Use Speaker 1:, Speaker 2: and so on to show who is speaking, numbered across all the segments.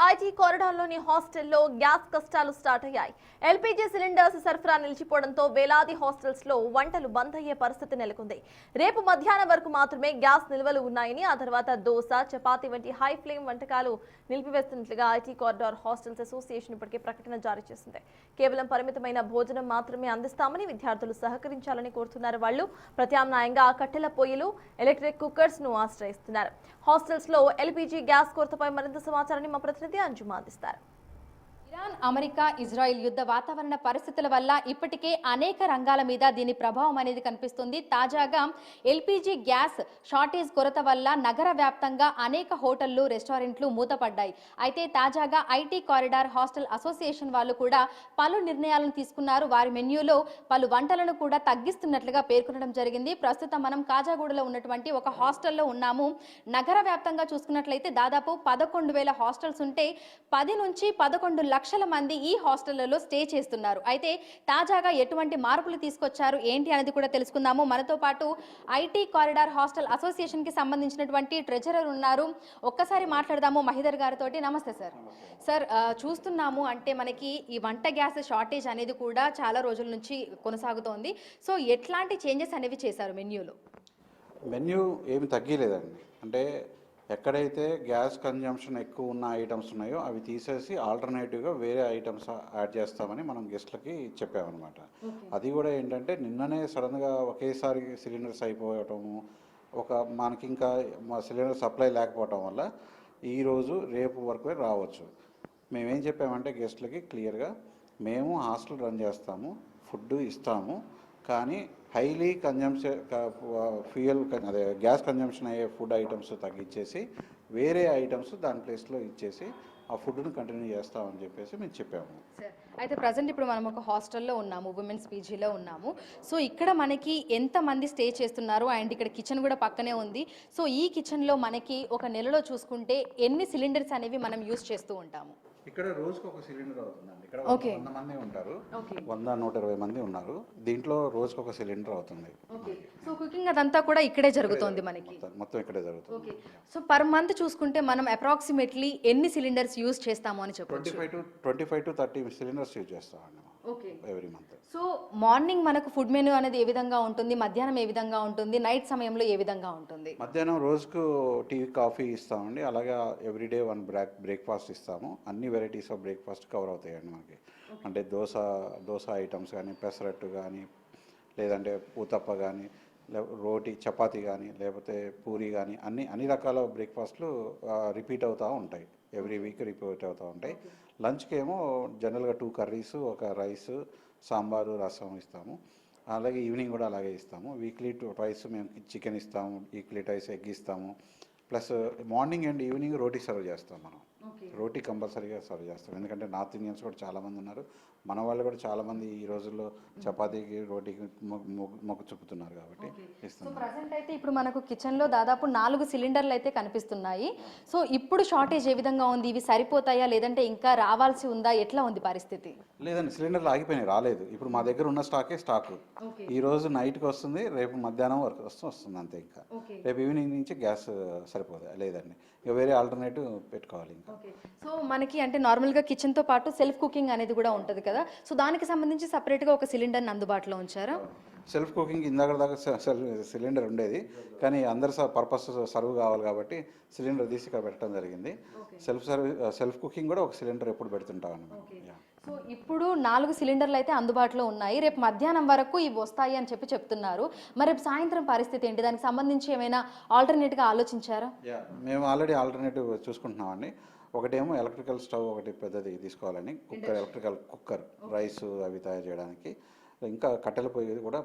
Speaker 1: IT కారిడార్లోని హాస్టల్లో gas కష్టాలు start అయ్యాయి. ఎల్పీజీ సిలిండర్స్ సరఫరా నిలిచిపోవడంతో వేలాది హాస్టల్స్లో వంటలు బంద్ అయ్యే పరిస్థితి నెలకొంది. రేపు మధ్యాహ్నం వరకు మాత్రమే గ్యాస్ నిల్వలు ఉన్నాయని, ఆ తర్వాత దోశ, చపాతీ వంటి హై ఫ్లేమ్ వంటకాలు నిలిపివేస్తున్నట్లుగా ఐటీ కారిడార్ హాస్టల్స్ అసోసియేషన్ ఇప్పటికే ప్రకటన జారీ చేసింది. కేవలం పరిమితమైన భోజనం మాత్రమే అందిస్తామని విద్యార్థులు సహకరించాలని కోరుతున్నారు. వాళ్ళు ప్రత్యామ్నాయంగా కట్టెల పొయ్యిలు, ఎలక్ట్రిక్ కుక్కర్స్ ను ఆశ్రయిస్తున్నారు. హాస్టల్స్ లో ఎల్పీజీ గ్యాస్ కొరతపై మరింత సమాచారాన్ని మా ప్రతినిధి అంజుమ అందిస్తారు.
Speaker 2: ఇరాన్, అమెరికా, ఇజ్రాయెల్ యుద్ధ వాతావరణ పరిస్థితుల వల్ల ఇప్పటికే అనేక రంగాల మీద దీని ప్రభావం అనేది కనిపిస్తుంది. తాజాగా ఎల్పీజీ గ్యాస్ షార్టేజ్ కొరత వల్ల నగర వ్యాప్తంగా అనేక హోటళ్లు, రెస్టారెంట్లు మూతపడ్డాయి. అయితే తాజాగా ఐటీ కారిడార్ హాస్టల్ అసోసియేషన్ వాళ్ళు కూడా పలు నిర్ణయాలను తీసుకున్నారు. వారి మెన్యూలో పలు వంటలను కూడా తగ్గిస్తున్నట్లుగా పేర్కొనడం జరిగింది. ప్రస్తుతం మనం కాజాగూడలో ఉన్నటువంటి ఒక హాస్టల్లో ఉన్నాము. నగర వ్యాప్తంగా చూసుకున్నట్లయితే దాదాపు 11,000 హాస్టల్స్ ఉంటే 10 నుంచి 11 లక్షల మంది ఈ హాస్టళ్లలో స్టే చేస్తున్నారు. అయితే తాజాగా ఎటువంటి మార్పులు తీసుకొచ్చారు ఏంటి అనేది కూడా తెలుసుకుందాము. మనతో పాటు ఐటీ కారిడార్ హాస్టల్ అసోసియేషన్ కి సంబంధించినటువంటి ట్రెజరర్ ఉన్నారు. ఒక్కసారి మాట్లాడదాము మహిదర్ గారితో. నమస్తే సార్. సార్, చూస్తున్నాము అంటే మనకి ఈ వంట గ్యాస్ షార్టేజ్ అనేది కూడా చాలా రోజుల నుంచి కొనసాగుతోంది. సో ఎట్లాంటి చేంజెస్ అనేవి చేశారు మెన్యూలో?
Speaker 3: మెన్యూ ఏమి తగ్గలేదండి. అంటే ఎక్కడైతే గ్యాస్ కన్జంప్షన్ ఎక్కువ ఉన్న ఐటమ్స్ ఉన్నాయో అవి తీసేసి ఆల్టర్నేటివ్గా వేరే ఐటమ్స్ యాడ్ చేస్తామని మనం గెస్ట్లకి చెప్పామన్నమాట. అది కూడా ఏంటంటే నిన్ననే సడన్గా ఒకేసారి సిలిండర్స్ అయిపోవటము, మనకి ఇంకా సిలిండర్ సప్లై లేకపోవటం వల్ల ఈరోజు రేపు వరకు రావచ్చు. మేమేం చెప్పామంటే గెస్ట్లకి క్లియర్గా, మేము హాస్టల్ రన్ చేస్తాము, ఫుడ్ ఇస్తాము, కానీ హైలీ ఫ్యూయల్ అదే గ్యాస్ కన్జంప్షన్ అయ్యే ఫుడ్ ఐటమ్స్ తగ్గించేసి వేరే ఐటమ్స్ దాని ప్లేస్లో ఇచ్చేసి ఆ ఫుడ్ను కంటిన్యూ చేస్తామని చెప్పేసి మేము చెప్పాము.
Speaker 2: అయితే ప్రజెంట్ ఇప్పుడు మనం ఒక హాస్టల్లో ఉన్నాము, ఉమెన్స్ పీజీలో ఉన్నాము. సో ఇక్కడ మనకి ఎంతమంది స్టే చేస్తున్నారు అండ్ ఇక్కడ కిచెన్ కూడా పక్కనే ఉంది. సో ఈ కిచెన్లో మనకి ఒక నెలలో చూసుకుంటే ఎన్ని సిలిండర్స్ అనేవి మనం యూజ్ చేస్తూ ఉంటాము?
Speaker 3: ఇక్కడ రోజుకి ఒక సిలిండర్ అవుతుందండి. ఇక్కడ 100 మంది ఉంటారు, 100-120 మంది ఉన్నారు. దీంట్లో రోజుకి ఒక సిలిండర్ అవుతుంది.
Speaker 2: సో కుకింగ్ అదంతా కూడా ఇక్కడే జరుగుతుంది మనకి,
Speaker 3: మొత్తం ఇక్కడే జరుగుతుంది.
Speaker 2: సో పర్ మంత్ చూసుకుంటే మనం అప్రాక్సిమేట్లీ ఎన్ని సిలిండర్స్ యూజ్ చేస్తాము అని చెప్పొచ్చు?
Speaker 3: 25 to 30 సిలిండర్స్ యూజ్ చేస్తామండి ఎవ్రీ మంత్.
Speaker 2: సో మార్నింగ్ మనకు ఫుడ్ మెనూ అనేది ఏ విధంగా ఉంటుంది, మధ్యాహ్నం ఏ విధంగా ఉంటుంది, నైట్ సమయంలో ఏ విధంగా ఉంటుంది?
Speaker 3: మధ్యాహ్నం రోజుకు టీ, కాఫీ ఇస్తామండి. అలాగే ఎవ్రీడే 1 బ్రేక్ఫాస్ట్ ఇస్తాము. అన్ని వెరైటీస్ ఆఫ్ బ్రేక్ఫాస్ట్ కవర్ అవుతాయండి మనకి. అంటే దోశ ఐటమ్స్ కానీ, పెసరట్టు కానీ, లేదంటే ఊతప్ప కానీ, రోటీ, చపాతీ కానీ, లేకపోతే పూరి కానీ, అన్ని రకాల బ్రేక్ఫాస్ట్లు రిపీట్ అవుతూ ఉంటాయి. ఎవ్రీ వీక్ రిపీట్ అవుతూ ఉంటాయి. లంచ్కి ఏమో జనరల్గా 2 కర్రీస్, ఒక రైస్, సాంబారు, రసం ఇస్తాము. అలాగే ఈవినింగ్ కూడా అలాగే ఇస్తాము. వీక్లీ 2 మేము చికెన్ ఇస్తాము, వీక్లీ 2 ఎగ్ ఇస్తాము. Plus morning and evening roti serve చేస్తాం. మనం రోటీ కంపల్సరీగా సర్వ్ చేస్తాం. ఎందుకంటే నార్త్ ఇండియన్స్ కూడా చాలామంది ఉన్నారు, మన వాళ్ళు కూడా చాలామంది ఈ రోజుల్లో చపాతీకి, రోటీకి మొగ్గు చూపుతున్నారు కాబట్టి ఇస్తున్నాం.
Speaker 2: ప్రజెంట్ అయితే ఇప్పుడు మనకు కిచెన్లో దాదాపు 4 సిలిండర్లు అయితే కనిపిస్తున్నాయి. సో ఇప్పుడు షార్టేజ్ ఏ విధంగా ఉంది? ఇవి సరిపోతాయా లేదంటే ఇంకా రావాల్సి ఉందా? ఎట్లా ఉంది పరిస్థితి?
Speaker 3: లేదండి, సిలిండర్లు ఆగిపోయినాయి, రాలేదు. ఇప్పుడు మా దగ్గర ఉన్న స్టాక్ ఈ రోజు నైట్కి వస్తుంది, రేపు మధ్యాహ్నం వరకు వస్తుంది అంతే. ఇంకా రేపు ఈవినింగ్ నుంచి గ్యాస్ సరిపోదు, లేదండి. ఇక వేరే ఆల్టర్నేటివ్ పెట్టుకోవాలి. ఇంకా
Speaker 2: సో మనకి అంటే నార్మల్గా కిచెన్తో పాటు సెల్ఫ్ కుకింగ్ అనేది కూడా ఉంటుంది కదా, సో దానికి సంబంధించి సపరేట్గా ఒక సిలిండర్ని అందుబాటులో ఉంచారా?
Speaker 3: సెల్ఫ్ కుకింగ్ దాకా సిలిండర్ ఉండేది, కానీ అందరు పర్పస్ సర్వ్ కావాలి కాబట్టి సిలిండర్ తీసి ఇక్కడ పెట్టడం జరిగింది. సెల్ఫ్ కుకింగ్ కూడా ఒక సిలిండర్ ఎప్పుడు పెడుతుంటామని.
Speaker 2: సో ఇప్పుడు 4 సిలిండర్లు అయితే అందుబాటులో ఉన్నాయి. రేపు మధ్యాహ్నం వరకు ఇవి వస్తాయి అని చెప్తున్నారు. మరి రేపు సాయంత్రం పరిస్థితి ఏంటి? దానికి సంబంధించి ఏమైనా ఆల్టర్నేట్గా ఆలోచించారా?
Speaker 3: మేము ఆల్రెడీ ఆల్టర్నేటివ్ చూసుకుంటున్నామండి. ఒకటేమో ఎలక్ట్రికల్ స్టవ్ ఒకటి పెద్దది తీసుకోవాలని, ఎలక్ట్రికల్ కుక్కర్, రైస్ అవి తయారు చేయడానికి. ఇంకా కట్టెల పొయ్యి కూడా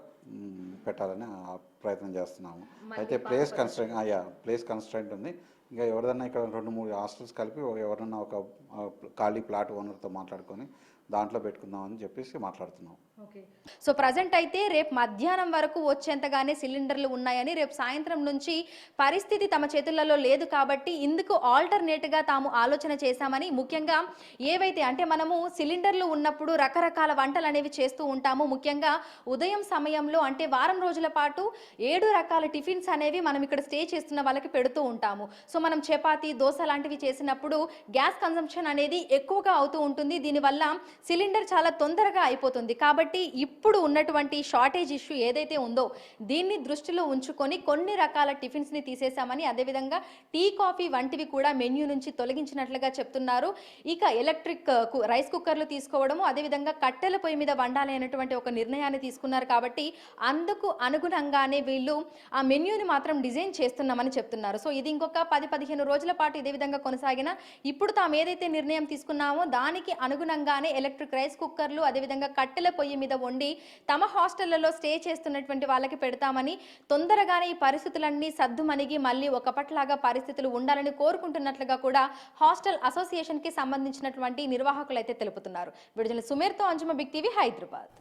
Speaker 3: పెట్టాలని ప్రయత్నం చేస్తున్నాము. అయితే ప్లేస్ కన్స్ట్రెంట్ ఉంది. ఇంకా ఎవరిదన్నా ఇక్కడ 2-3 హాస్టల్స్ కలిపి ఎవరన్నా ఒక ఖాళీ ప్లాట్ ఓనర్తో మాట్లాడుకొని దాంట్లో పెట్టుకుందామని చెప్పేసి మాట్లాడుతున్నాం.
Speaker 2: సో ప్రజెంట్ అయితే రేపు మధ్యాహ్నం వరకు వచ్చేంతగానే సిలిండర్లు ఉన్నాయని, రేపు సాయంత్రం నుంచి పరిస్థితి తమ చేతులలో లేదు కాబట్టి ఇందుకు ఆల్టర్నేట్గా తాము ఆలోచన చేశామని, ముఖ్యంగా ఏవైతే అంటే మనము సిలిండర్లు ఉన్నప్పుడు రకరకాల వంటలు అనేవి చేస్తూ ఉంటాము. ముఖ్యంగా ఉదయం సమయంలో అంటే వారం రోజుల పాటు 7 రకాల టిఫిన్స్ అనేవి మనం ఇక్కడ స్టే చేస్తున్న వాళ్ళకి పెడుతూ ఉంటాము. సో మనం చపాతీ, దోశ లాంటివి చేసినప్పుడు గ్యాస్ కన్సంప్షన్ అనేది ఎక్కువగా అవుతూ ఉంటుంది. దీనివల్ల సిలిండర్ చాలా తొందరగా అయిపోతుంది. కాబట్టి ఇప్పుడు ఉన్నటువంటి షార్టేజ్ ఇష్యూ ఏదైతే ఉందో దీన్ని దృష్టిలో ఉంచుకొని కొన్ని రకాల టిఫిన్స్ని తీసేశామని, అదేవిధంగా టీ, కాఫీ వంటివి కూడా మెన్యూ నుంచి తొలగించినట్లుగా చెప్తున్నారు. ఇక ఎలక్ట్రిక్ రైస్ కుక్కర్లు తీసుకోవడము, అదేవిధంగా కట్టెల పొయ్యి మీద వండాలి అనేటువంటి ఒక నిర్ణయాన్ని తీసుకున్నారు. కాబట్టి అందుకు అనుగుణంగానే వీళ్ళు ఆ మెన్యూని మాత్రం డిజైన్ చేస్తున్నామని చెప్తున్నారు. సో ఇది ఇంకొక 10-15 రోజుల పాటు ఇదే విధంగా కొనసాగిన ఇప్పుడు తాము ఏదైతే నిర్ణయం తీసుకున్నామో దానికి అనుగుణంగానే ఎలక్ట్రిక్ రైస్ కుక్కర్లు, అదేవిధంగా కట్టెల పొయ్యి మీద వండి తమ హాస్టళ్లలో స్టే చేస్తున్నటువంటి వాళ్ళకి పెడతామని, తొందరగానే ఈ పరిస్థితులన్నీ సద్దుమణిగి మళ్ళీ ఒకప్పట్లాగా పరిస్థితులు ఉండాలని కోరుకుంటున్నట్లుగా కూడా హాస్టల్ అసోసియేషన్ కి సంబంధించినటువంటి నిర్వాహకులు అయితే తెలుపుతున్నారు. విడుదల సుమేర్తో అంజుమ, బిగ్ టీవీ, హైదరాబాద్.